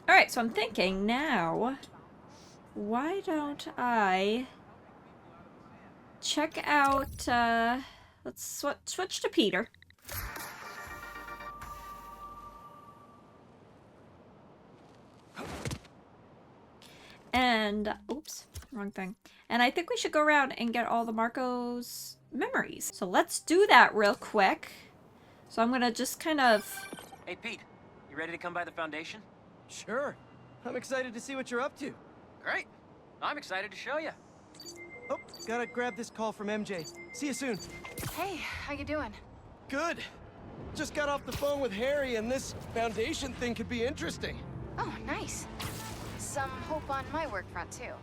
Alright, so I'm thinking now, why don't I check out, let's switch to Peter. And, oops, wrong thing. And I think we should go around and get all the Marco's memories. So let's do that real quick. So I'm gonna just kind of... Hey, Pete, you ready to come by the Foundation? Sure. I'm excited to see what you're up to. Great. I'm excited to show you. Oh, gotta grab this call from MJ. See you soon. Hey, how you doing? Good. Just got off the phone with Harry, and this Foundation thing could be interesting. Oh, nice. Some hope on my work front, too.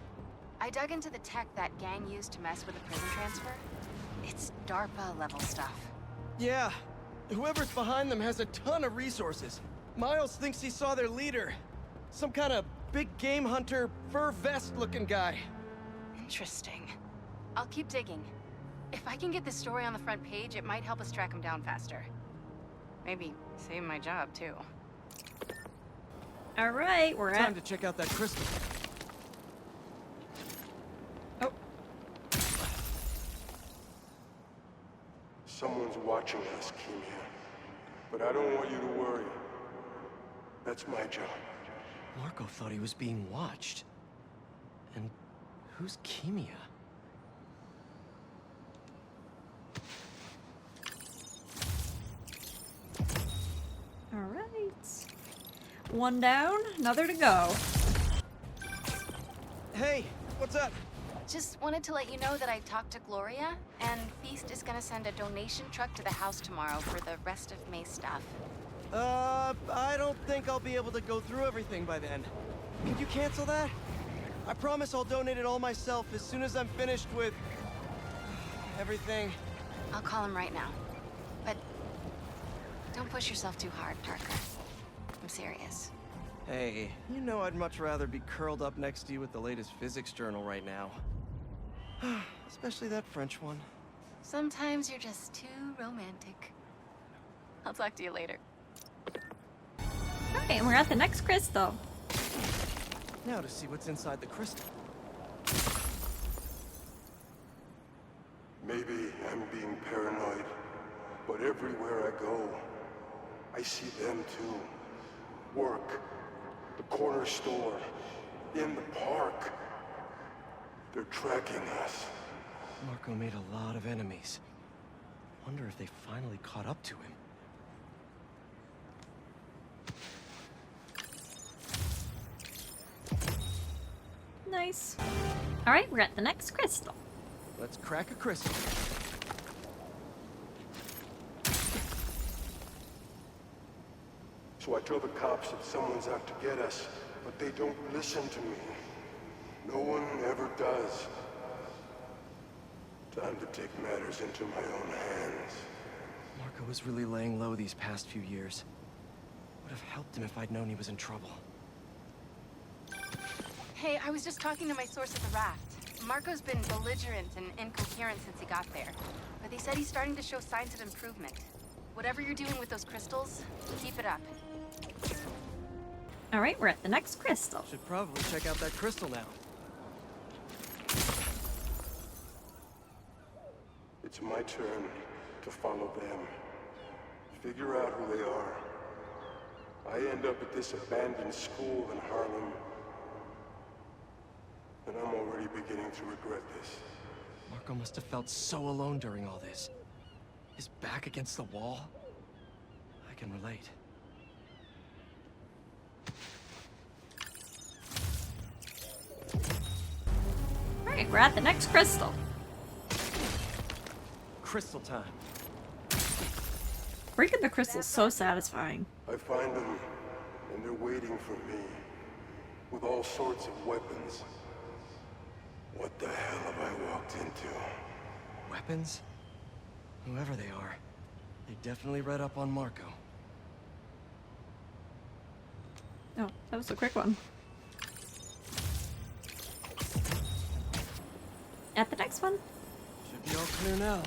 I dug into the tech that gang used to mess with the prison transfer. It's DARPA-level stuff. Yeah. Whoever's behind them has a ton of resources. Miles thinks he saw their leader. Some kind of big game hunter, fur vest-looking guy. Interesting. I'll keep digging. If I can get this story on the front page, it might help us track him down faster. Maybe save my job, too. Alright, we're Time to check out that crystal. Oh. Someone's watching us, Kimia. But I don't want you to worry. That's my job. Marco thought he was being watched. And who's Kimia? Alright. One down, another to go. Hey, what's up? Just wanted to let you know that I talked to Gloria, and Feast is gonna send a donation truck to the house tomorrow for the rest of May's stuff. I don't think I'll be able to go through everything by then. Could you cancel that? I promise I'll donate it all myself as soon as I'm finished with... everything. I'll call him right now. But don't push yourself too hard, Parker. I'm serious. Hey, you know I'd much rather be curled up next to you with the latest physics journal right now. Especially that French one. Sometimes you're just too romantic. I'll talk to you later. Okay, and we're at the next crystal. Now to see what's inside the crystal. Maybe I'm being paranoid, but everywhere I go, I see them too. Work, the corner store, in the park. They're tracking us. Marco made a lot of enemies. Wonder if they finally caught up to him. Nice. Alright, we're at the next crystal. Let's crack a crystal. So I tell the cops that someone's out to get us, but they don't listen to me. No one ever does. Time to take matters into my own hands. Marco was really laying low these past few years. Would have helped him if I'd known he was in trouble. Hey, I was just talking to my source at the raft. Marco's been belligerent and incoherent since he got there. But they said he's starting to show signs of improvement. Whatever you're doing with those crystals, keep it up. Alright, we're at the next crystal. Should probably check out that crystal now. It's my turn to follow them. Figure out who they are. I end up at this abandoned school in Harlem. And I'm already beginning to regret this. Marco must have felt so alone during all this. His back against the wall. I can relate. Alright, we're at the next crystal. Crystal time. Breaking the crystal is so satisfying. I find them, and they're waiting for me. With all sorts of weapons. What the hell have I walked into? Weapons? Whoever they are, they definitely read up on Marco. Oh, that was a quick one. At the next one. Should be all clear now.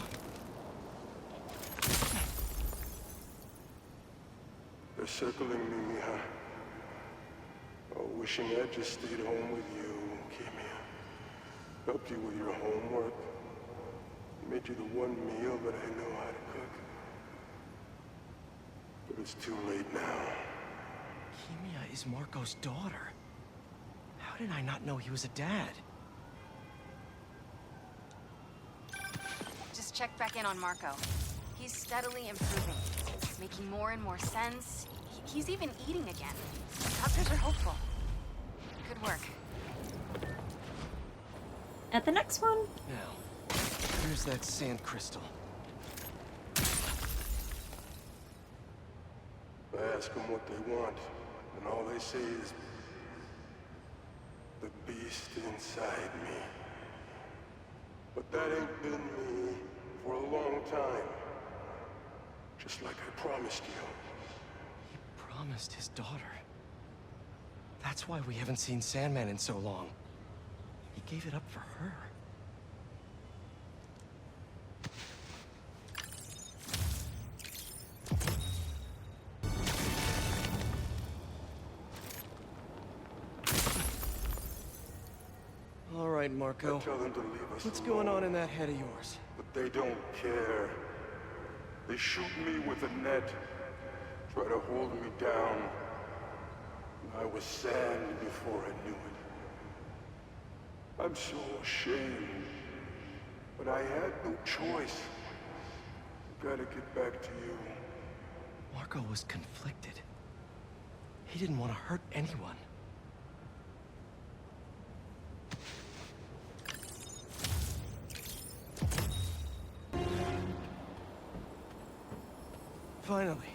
They're circling me, Mija. wishing I'd just stayed home with you, Kimia. Helped you with your homework. Made you the one meal that I know how to cook. But it's too late now. Kimia is Marco's daughter. How did I not know he was a dad? Just check back in on Marco. He's steadily improving, making more and more sense. He's even eating again. Doctors are hopeful. Good work. At the next one. Now, here's that sand crystal. I ask them what they want, and all they say is, the beast inside me. But that ain't been me for a long time. Just like I promised you. He promised his daughter. That's why we haven't seen Sandman in so long. He gave it up for her. All right, Marco. I tell them to leave us What's alone, going on in that head of yours? but they don't care. They shoot me with a net, try to hold me down. I was sand before I knew it. I'm so ashamed, but I had no choice. Gotta get back to you. Marco was conflicted. He didn't want to hurt anyone. Finally,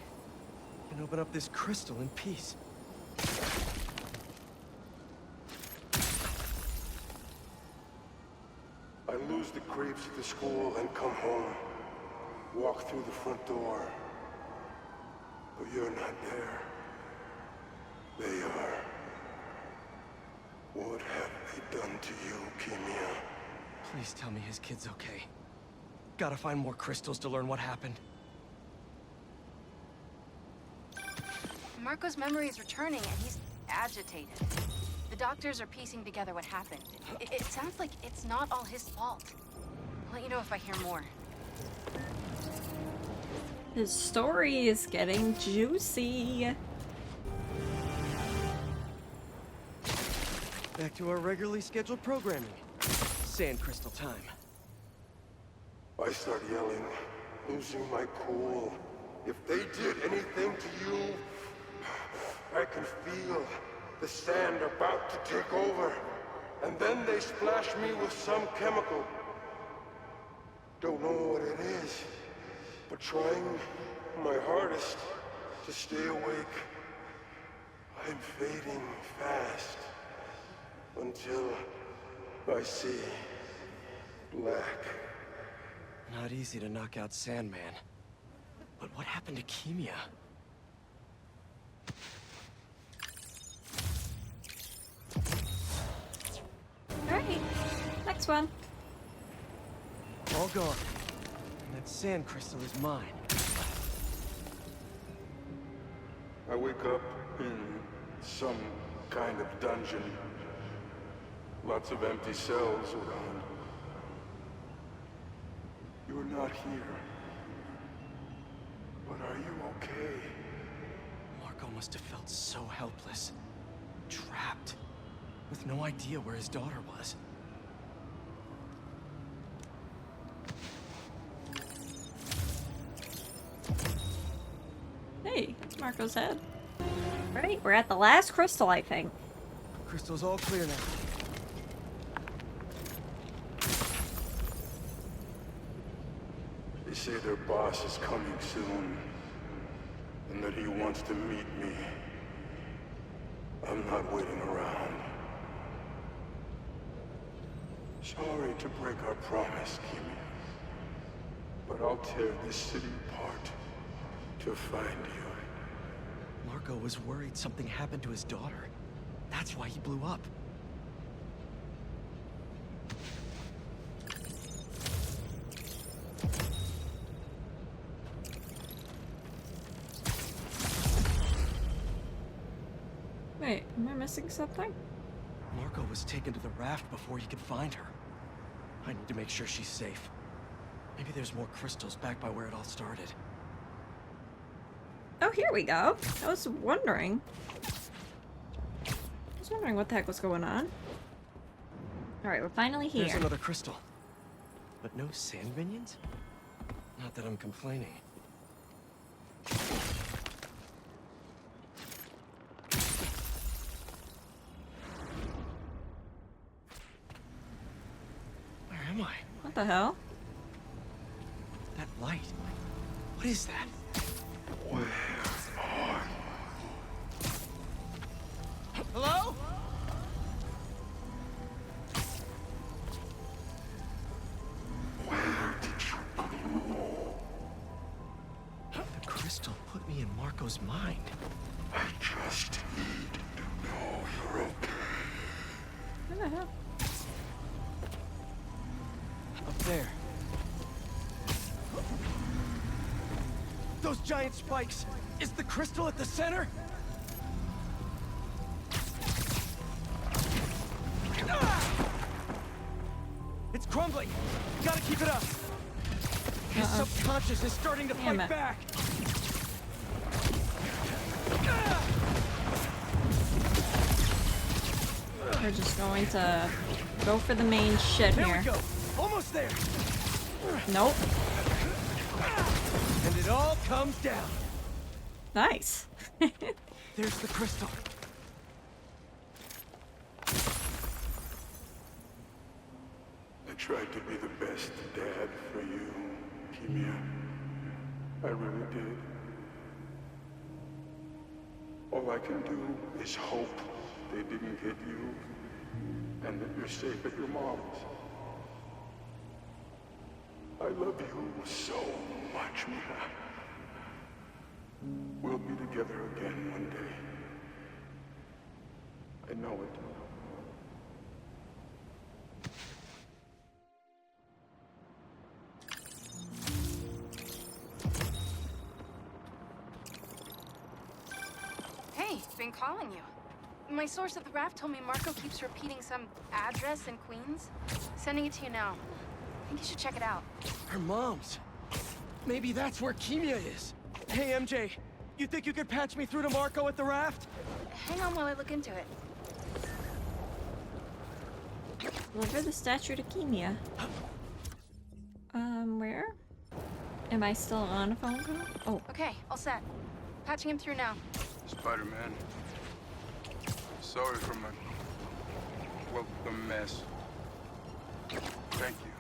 I can open up this crystal in peace. I lose the creeps at the school and come home. Walk through the front door. But you're not there. They are. What have they done to you, Kimia? Please tell me his kid's okay. Gotta find more crystals to learn what happened. Marco's memory is returning and he's agitated. The doctors are piecing together what happened. It sounds like it's not all his fault. I'll let you know if I hear more. His story is getting juicy. Back to our regularly scheduled programming. Sand crystal time. I start yelling, losing my cool. If they did anything to you, I can feel the sand about to take over. And then they splash me with some chemical. Don't know what it is, but trying my hardest to stay awake. I'm fading fast until I see black. Not easy to knock out Sandman. But what happened to Kimia? Alright, next one. All gone. And that sand crystal is mine. I wake up in some kind of dungeon. Lots of empty cells around. You're not here. But are you okay? Marco must have felt so helpless. Trapped. With no idea where his daughter was. Hey, it's Marco's head. Right, we're at the last crystal, I think. Crystal's all clear now. They say their boss is coming soon, and that he wants to meet me. I'm not waiting around. Sorry to break our promise, Kimia, but I'll tear this city apart to find you. Marco was worried something happened to his daughter. That's why he blew up. Wait, am I missing something? Marco was taken to the raft before he could find her. I need to make sure she's safe. Maybe there's more crystals back by where it all started. Oh, here we go. I was wondering what the heck was going on. Alright, we're finally here. There's another crystal. But no sand minions? Not that I'm complaining. Where am I? What the hell? That light. What is that? Hello? The crystal put me in Marco's mind. I just need to know you're okay. What the hell? Up there. Those giant spikes! Is the crystal at the center? Ah! It's crumbling! Gotta keep it up! His subconscious is starting to Damn fight it. back! We're just going to go for the main shit There here. we go! Almost there! Nope. And it all comes down! Nice. There's the crystal. I tried to be the best dad for you, Kimia. I really did. All I can do is hope they didn't get you, and that you're safe at your mom's. I love you so much, Mia. We'll be together again one day. I know it. Hey, been calling you. My source at the raft told me Marco keeps repeating some address in Queens. Sending it to you now. I think you should check it out. Her mom's. Maybe that's where Kimia is. Hey, MJ. You think you could patch me through to Marco at the raft? Hang on while I look into it. Deliver the statue to Kimia. Where? Am I still on a phone call? Oh, Okay, all set. Patching him through now. Spider-Man. Sorry for my... well, the mess. Thank you.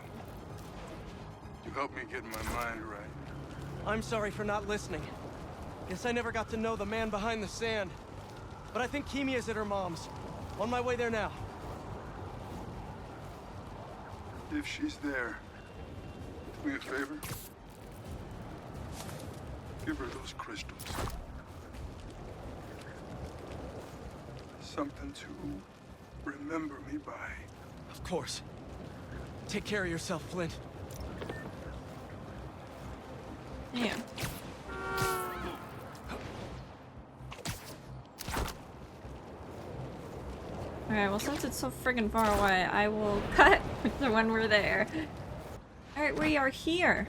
You helped me get my mind right. I'm sorry for not listening. Guess I never got to know the man behind the sand. But I think Kimia's at her mom's. On my way there now. If she's there, do me a favor. Give her those crystals. Something to remember me by. Of course. Take care of yourself, Flint. damn. Alright, well since it's so friggin' far away, I will cut when we're there. Alright, we are here.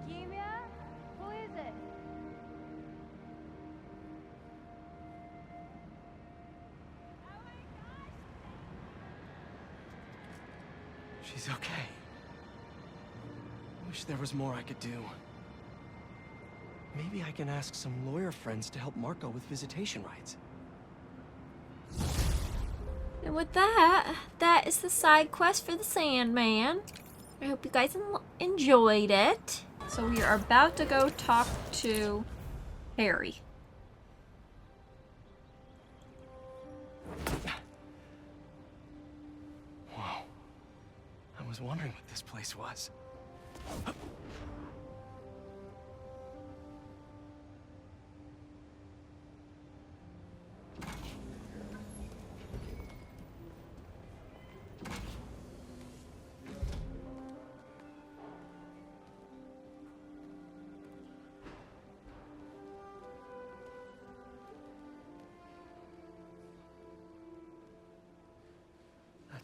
Kimia? Who is it? She's okay. Wish there was more I could do. Maybe I can ask some lawyer friends to help Marco with visitation rights. And with that, that is the side quest for the Sandman. I hope you guys enjoyed it. So we are about to go talk to Harry. Whoa. I was wondering what this place was.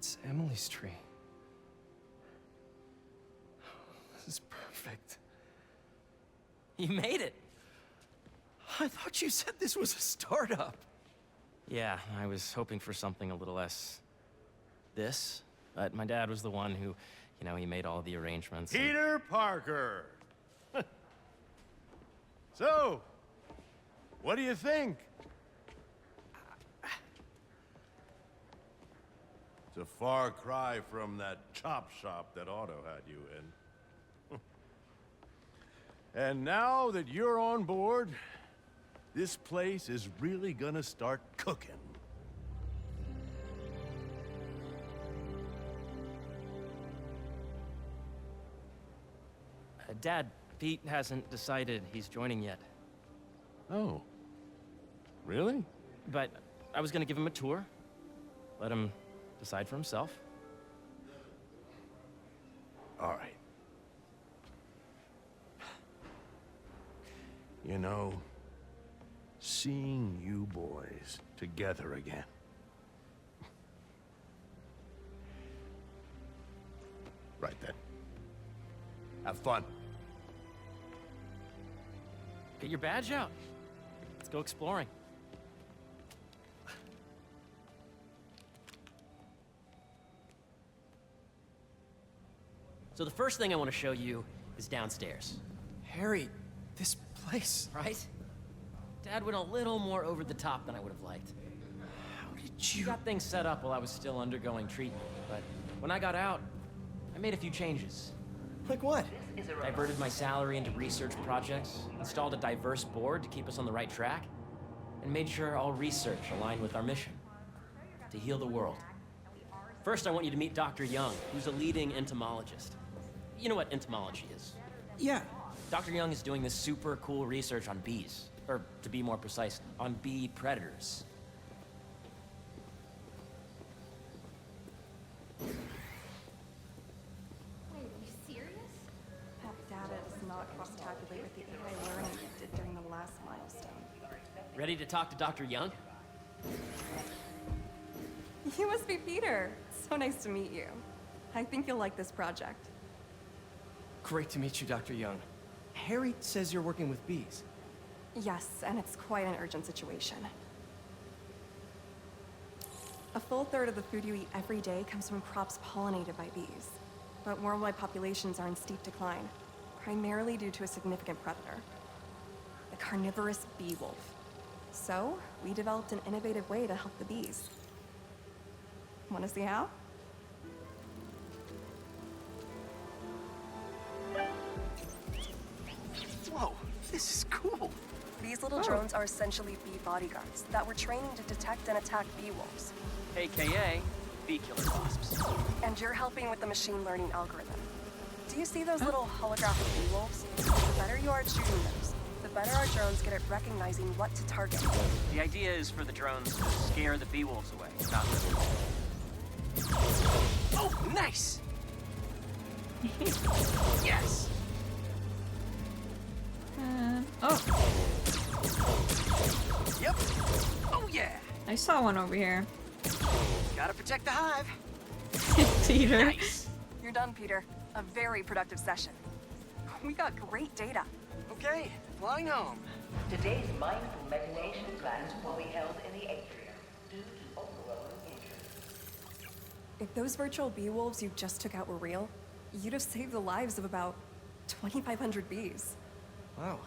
It's Emily's tree. This is perfect. You made it. I thought you said this was a startup. Yeah, I was hoping for something a little less this, but my dad was the one who, he made all the arrangements. and- Peter Parker. So, what do you think? It's a far cry from that chop shop that Otto had you in. And now that you're on board, this place is really gonna start cooking. Dad, Pete hasn't decided he's joining yet. Oh. Really? But I was gonna give him a tour. Let him decide for himself. All right. You know, seeing you boys together again. Right then. Have fun. Get your badge out. Let's go exploring. So the first thing I want to show you is downstairs, Harry, this place. right? Dad went a little more over the top than I would have liked. How did He you... got things set up while I was still undergoing treatment, but when I got out, I made a few changes. Like what? Diverted my salary into research projects, installed a diverse board to keep us on the right track, and made sure all research aligned with our mission, to heal the world. First, I want you to meet Dr. Young, who's a leading entomologist. You know what entomology is? Yeah. Dr. Young is doing this super cool research on bees, or to be more precise, on bee predators. Wait, are you serious? That data does not cross-tabulate with the AI learning we did during the last milestone. Ready to talk to Dr. Young? You must be Peter. So nice to meet you. I think you'll like this project. Great to meet you, Dr. Young. Harry says you're working with bees. Yes, and it's quite an urgent situation. A full third of the food you eat every day comes from crops pollinated by bees. But worldwide populations are in steep decline, primarily due to a significant predator, the carnivorous bee wolf. So, we developed an innovative way to help the bees. Want to see how? Whoa, this is cool. These little drones are essentially bee bodyguards that were trained to detect and attack bee wolves. AKA bee killer wasps. And you're helping with the machine learning algorithm. Do you see those little holographic bee wolves? The better you are at shooting those, the better our drones get at recognizing what to target. The idea is for the drones to scare the bee wolves away, not live. Oh, nice! Yes! Oh, Yep! Oh yeah! I saw one over here. Gotta protect the hive! Peter. Nice! You're done, Peter. A very productive session. We got great data. Okay, flying home. Today's mindful meditation class will be held in the atrium due to overwhelming interest. If those virtual bee wolves you just took out were real, you'd have saved the lives of about 2,500 bees. Wow.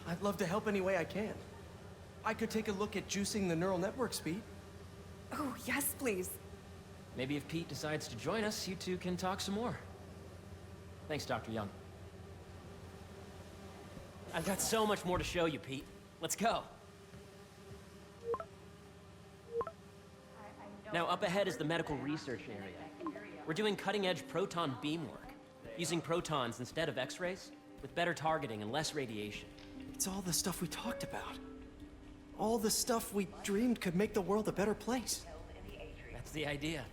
I'd love to help any way I can. I could take a look at juicing the neural network speed. Oh, yes, please. Maybe if Pete decides to join us, you two can talk some more. Thanks, Dr. Young. I've got so much more to show you, Pete. Let's go. Now, up ahead is the medical research area. We're doing cutting-edge proton beam work, using protons instead of X-rays, with better targeting and less radiation. It's all the stuff we talked about. All the stuff we dreamed could make the world a better place. That's the idea.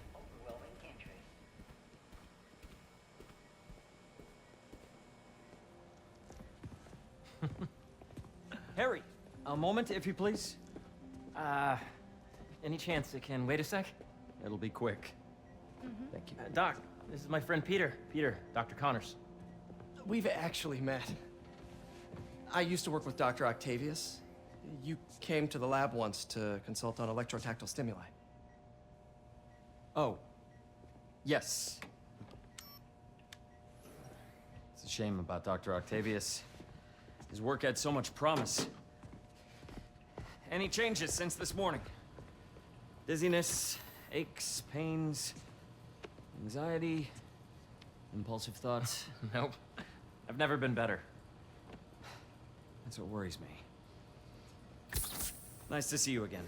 Harry, A moment, if you please. any chance it can wait a sec? It'll be quick. Thank you. Doc, this is my friend Peter. Peter, Dr. Connors. We've actually met. I used to work with Dr. Octavius. You came to the lab once to consult on electrotactile stimuli. Oh. Yes. It's a shame about Dr. Octavius. His work had so much promise. Any changes since this morning? Dizziness, aches, pains, anxiety, impulsive thoughts. Nope. I've never been better. That's what worries me. Nice to see you again.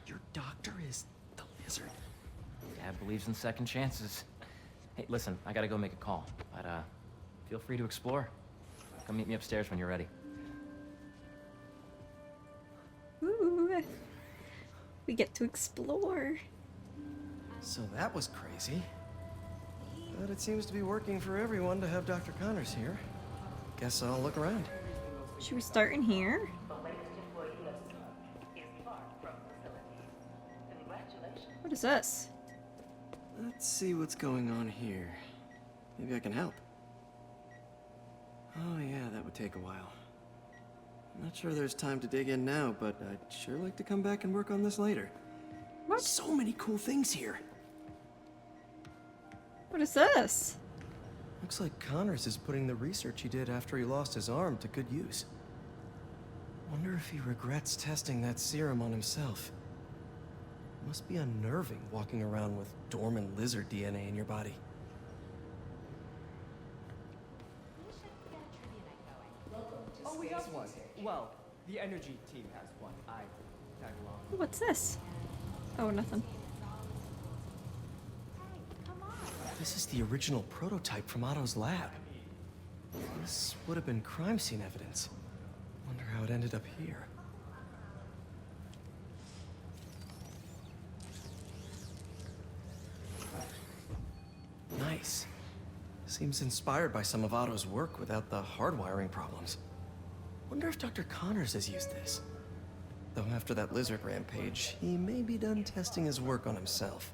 Your doctor is the lizard. Dad believes in second chances. Hey, listen, I gotta go make a call. But, feel free to explore. Come meet me upstairs when you're ready. Ooh. We get to explore. So that was crazy. But it seems to be working for everyone to have Dr. Connors here. Guess I'll look around. Should we start in here? The latest employee of Sun is far from facilities. Congratulations. What is this? Let's see what's going on here. Maybe I can help. Oh yeah, that would take a while. I'm not sure there's time to dig in now, but I'd sure like to come back and work on this later. What? So many cool things here. What is this? Looks like Connors is putting the research he did after he lost his arm to good use. Wonder if he regrets testing that serum on himself. Must be unnerving walking around with dormant lizard DNA in your body. Oh, we have one. Well, the energy team has one. I tag along. What's this? Oh, nothing. This is the original prototype from Otto's lab. This would have been crime scene evidence. Wonder how it ended up here. Nice. Seems inspired by some of Otto's work without the hardwiring problems. Wonder if Dr. Connors has used this. Though after that lizard rampage, he may be done testing his work on himself.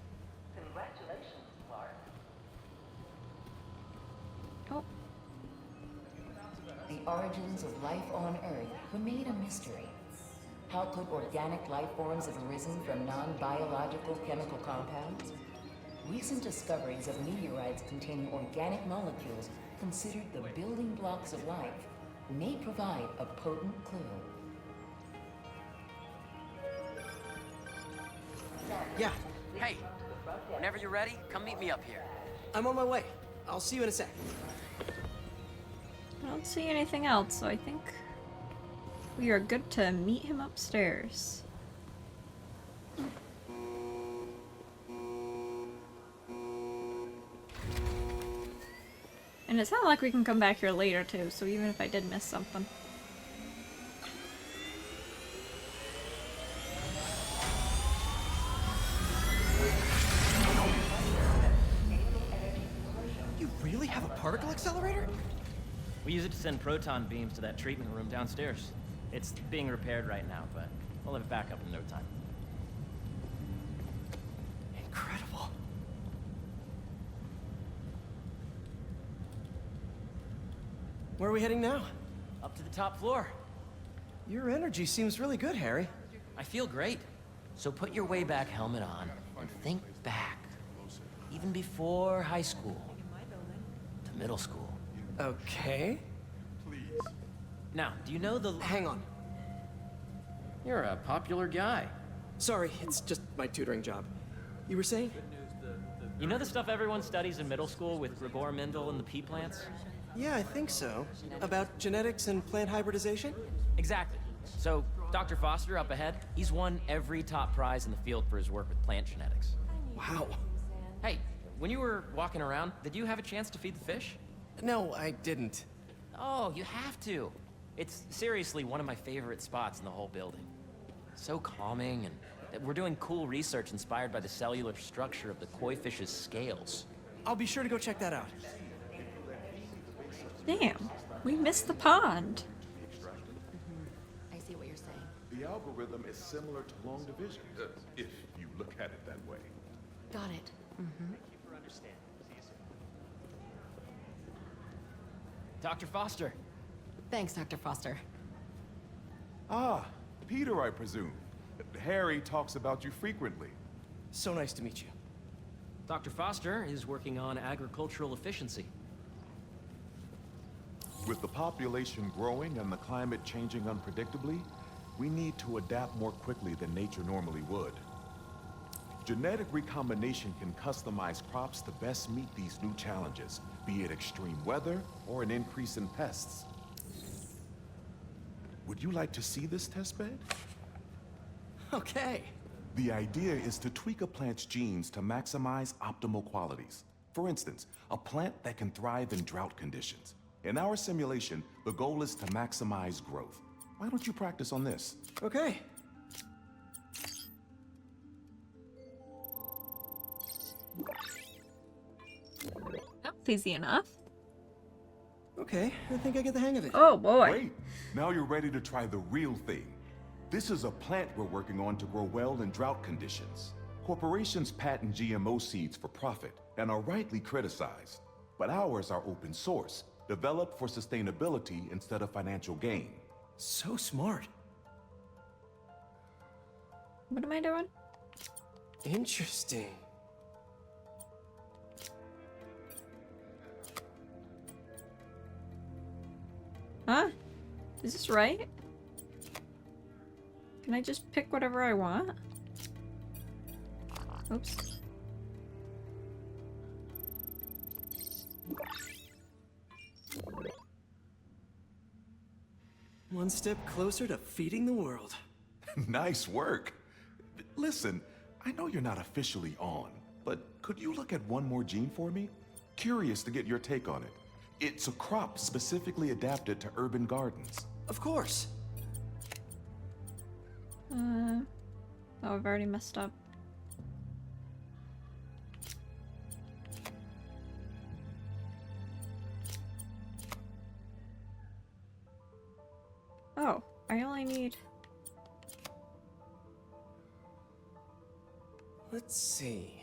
Congratulations, Clark. Oh, The origins of life on Earth remain a mystery. How could organic life forms have arisen from non-biological chemical compounds? Recent discoveries of meteorites containing organic molecules considered the building blocks of life may provide a potent clue. Yeah, Hey, whenever you're ready, come meet me up here. I'm on my way. I'll see you in a sec. I don't see anything else, so I think we are good to meet him upstairs. And it's not like we can come back here later too, so even if I did miss something. You really have a particle accelerator? We use it to send proton beams to that treatment room downstairs. It's being repaired right now, but we'll have it back up in no time. Incredible. Where are we heading now? Up to the top floor. Your energy seems really good, Harry. I feel great. So put your way back helmet on and think back. Even before high school. To middle school. Okay. Now, do you know the... Hang on. You're a popular guy. Sorry, it's just my tutoring job. You were saying? You know the stuff everyone studies in middle school with Gregor Mendel and the pea plants? Yeah, I think so. About genetics and plant hybridization? Exactly. So, Dr. Foster up ahead, he's won every top prize in the field for his work with plant genetics. Wow. Hey, when you were walking around, did you have a chance to feed the fish? No, I didn't. Oh, you have to. It's seriously one of my favorite spots in the whole building. So calming, and we're doing cool research inspired by the cellular structure of the koi fish's scales. I'll be sure to go check that out. Damn, we missed the pond. I see what you're saying. The algorithm is similar to long division, if you look at it that way. Got it. Thank you for understanding. See you soon. Dr. Foster. Thanks, Dr. Foster. Ah, Peter, I presume. Harry talks about you frequently. So nice to meet you. Dr. Foster is working on agricultural efficiency. With the population growing and the climate changing unpredictably, we need to adapt more quickly than nature normally would. Genetic recombination can customize crops to best meet these new challenges, be it extreme weather or an increase in pests. Would you like to see this testbed? Okay. The idea is to tweak a plant's genes to maximize optimal qualities. For instance, a plant that can thrive in drought conditions. In our simulation, the goal is to maximize growth. Why don't you practice on this? Okay. That's easy enough. Okay, I think I get the hang of it. Oh boy. Great. Now you're ready to try the real thing. This is a plant we're working on to grow well in drought conditions. Corporations patent GMO seeds for profit and are rightly criticized. But ours are open source, developed for sustainability instead of financial gain. So smart. What am I doing? Interesting. Huh? Is this right? Can I just pick whatever I want? Oops. One step closer to feeding the world. Nice work. Listen, I know you're not officially on, but could you look at one more gene for me? Curious to get your take on it. It's a crop specifically adapted to urban gardens. Of course. Oh, I've already messed up. Oh, I only need... Let's see.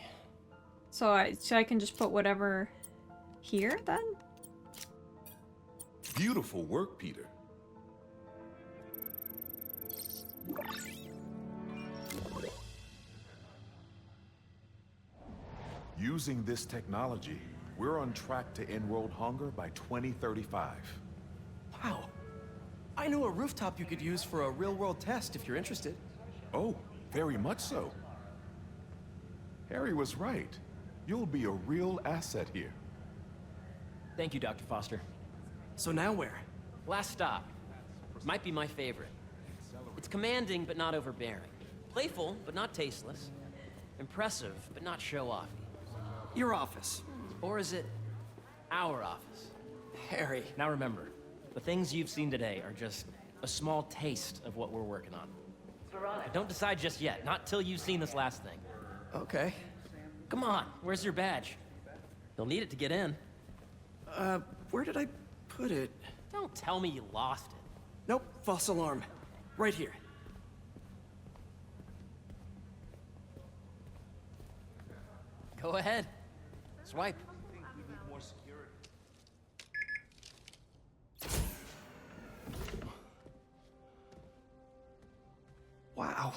So I can just put whatever here then? Beautiful work, Peter. Using this technology, we're on track to end world hunger by 2035. Wow. I know a rooftop you could use for a real-world test if you're interested. Oh, very much so. Harry was right. You'll be a real asset here. Thank you, Dr. Foster. So now where? Last stop. Might be my favorite. It's commanding, but not overbearing. Playful, but not tasteless. Impressive, but not show-offy. Your office. Or is it our office? Harry. Now remember, the things you've seen today are just a small taste of what we're working on. Don't decide just yet, not till you've seen this last thing. Okay. Come on, where's your badge? You'll need it to get in. Where did I put it? Don't tell me you lost it. Nope, false alarm. Right here. Go ahead. Swipe. Wow.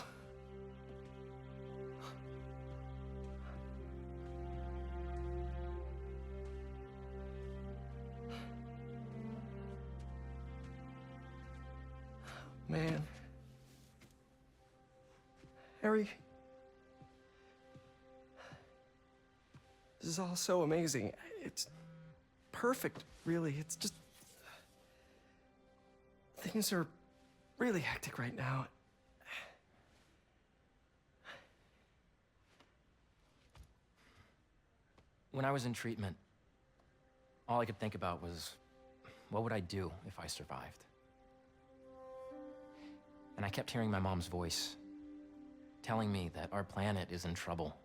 Man. Harry. This is all so amazing. It's perfect, really. It's just... Things are really hectic right now. When I was in treatment, all I could think about was, what would I do if I survived? And I kept hearing my mom's voice, telling me that our planet is in trouble,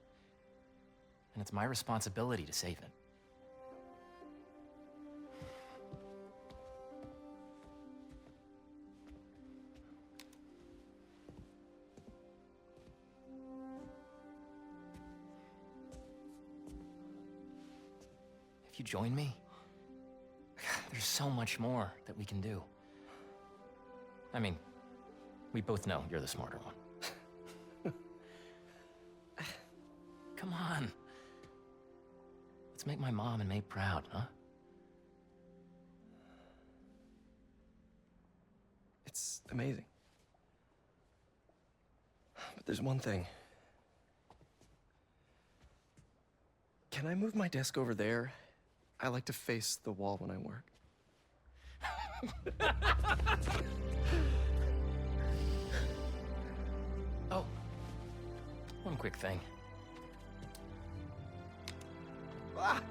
and it's my responsibility to save it. you join me? There's so much more that we can do. I mean, we both know you're the smarter one. Come on. Let's make my mom and May proud, huh? It's amazing. But there's one thing. Can I move my desk over there? I like to face the wall when I work. Oh, one quick thing. Ah!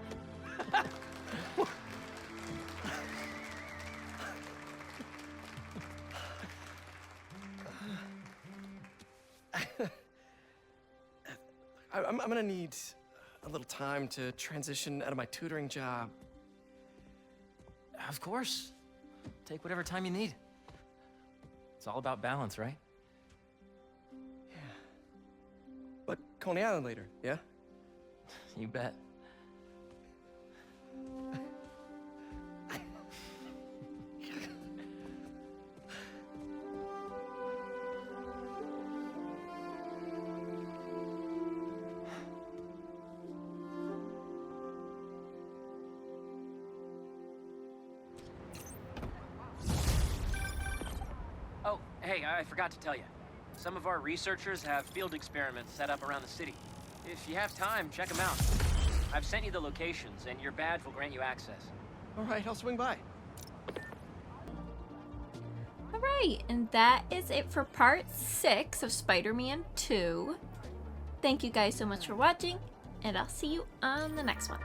I'm gonna need a little time to transition out of my tutoring job. Of course. Take whatever time you need. It's all about balance, right? Yeah. But Coney Island later, yeah? You bet. Oh, hey, I forgot to tell you. Some of our researchers have field experiments set up around the city. If you have time, check them out. I've sent you the locations, and your badge will grant you access. All right, I'll swing by. Alright, and that is it for part 6 of Spider-Man 2. Thank you guys so much for watching, and I'll see you on the next one.